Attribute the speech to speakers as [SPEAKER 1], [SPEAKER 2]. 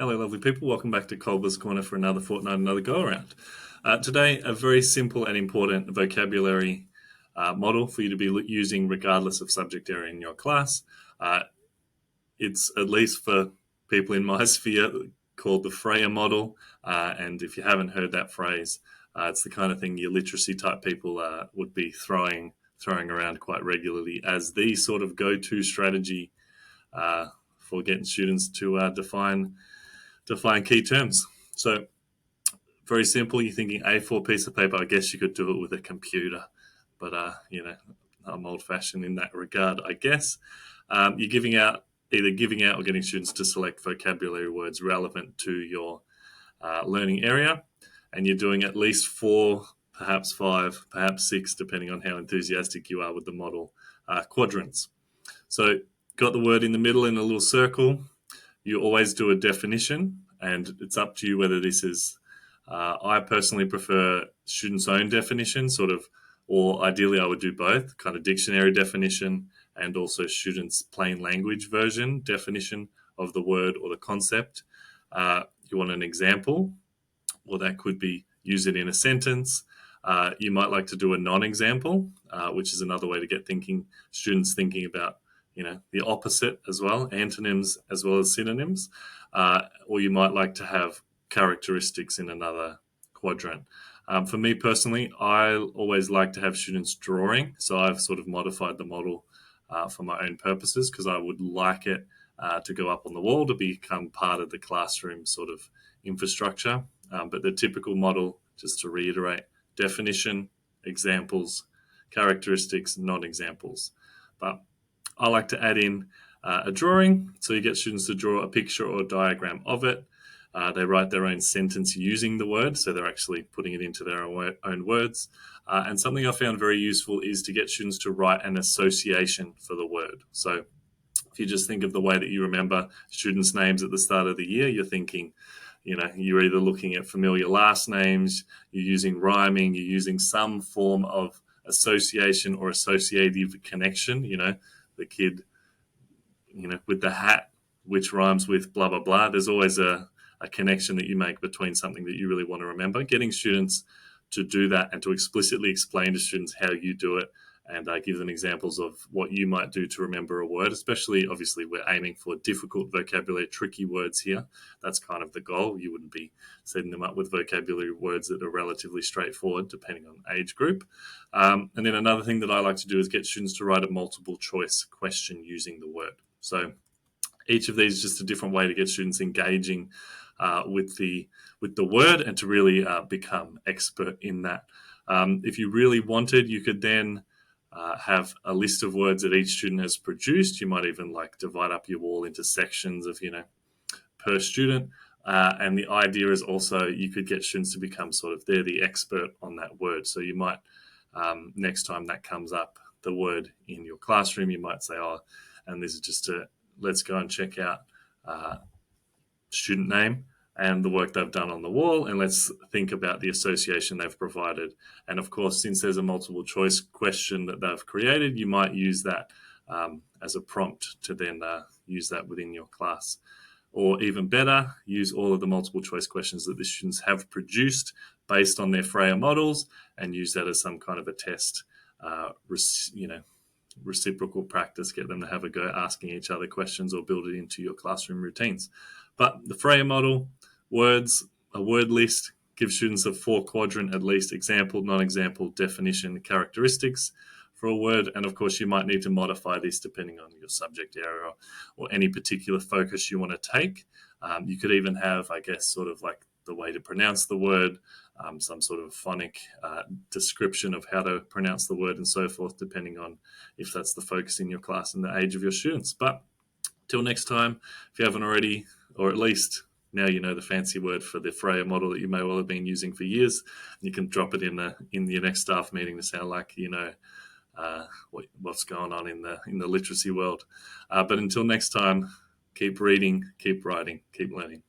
[SPEAKER 1] Hello, lovely people. Welcome back to Kolber's Corner for another fortnight, another go-around. Today, a very simple and important vocabulary model for you to be using regardless of subject area in your class. It's, at least for people in my sphere, called the Frayer model. And if you haven't heard that phrase, it's the kind of thing your literacy type people would be throwing around quite regularly as the sort of go-to strategy for getting students to define key terms. So very simple. You're thinking A4 piece of paper. I guess you could do it with a computer, but I'm old-fashioned in that regard, I guess. You're either giving out or getting students to select vocabulary words relevant to your learning area, and you're doing at least 4, perhaps 5, perhaps 6, depending on how enthusiastic you are with the model, quadrants. So got the word in the middle in a little circle. You always do a definition, and it's up to you whether this is, I personally prefer students' own definition, or ideally I would do both, kind of dictionary definition and also students' plain language version definition of the word or the concept. You want an example, or that could be use it in a sentence. You might like to do a non-example, which is another way to get students thinking about the opposite as well, antonyms as well as synonyms, or you might like to have characteristics in another quadrant. For me personally, I always like to have students drawing, so I've sort of modified the model for my own purposes because I would like it to go up on the wall to become part of the classroom sort of infrastructure. But the typical model, just to reiterate, definition, examples, characteristics, non-examples. But I like to add in a drawing, so you get students to draw a picture or a diagram of it. They write their own sentence using the word, so they're actually putting it into their own words. And something I found very useful is to get students to write an association for the word. So if you just think of the way that you remember students' names at the start of the year, you're thinking, you're either looking at familiar last names, you're using rhyming, you're using some form of association or associative connection, the kid, with the hat, which rhymes with blah, blah, blah. There's always a connection that you make between something that you really want to remember. Getting students to do that and to explicitly explain to students how you do it and give them examples of what you might do to remember a word, especially, obviously, we're aiming for difficult vocabulary, tricky words here. That's kind of the goal. You wouldn't be setting them up with vocabulary words that are relatively straightforward, depending on age group. And then another thing that I like to do is get students to write a multiple choice question using the word. So each of these is just a different way to get students engaging with the word and to really become expert in that. If you really wanted, you could then have a list of words that each student has produced. You might even divide up your wall into sections of, per student. And the idea is also you could get students to become they're the expert on that word. So you might, next time that comes up, the word in your classroom, you might say, and this is just let's go and check out student name and the work they've done on the wall, and let's think about the association they've provided. And of course, since there's a multiple choice question that they've created, you might use that as a prompt to then use that within your class. Or even better, use all of the multiple choice questions that the students have produced based on their Frayer models and use that as some kind of a test, reciprocal practice, get them to have a go asking each other questions or build it into your classroom routines. But the Frayer model, a word list, gives students a 4-quadrant at least: example, non-example, definition, characteristics for a word. And of course, you might need to modify this depending on your subject area or any particular focus you want to take. You could even have, I guess, the way to pronounce the word, some sort of phonic description of how to pronounce the word and so forth, depending on if that's the focus in your class and the age of your students. But till next time, if you haven't already, or at least now you know the fancy word for the Frayer model that you may well have been using for years, you can drop it in your next staff meeting to sound like what's going on in the literacy world. But until next time, keep reading, keep writing, keep learning.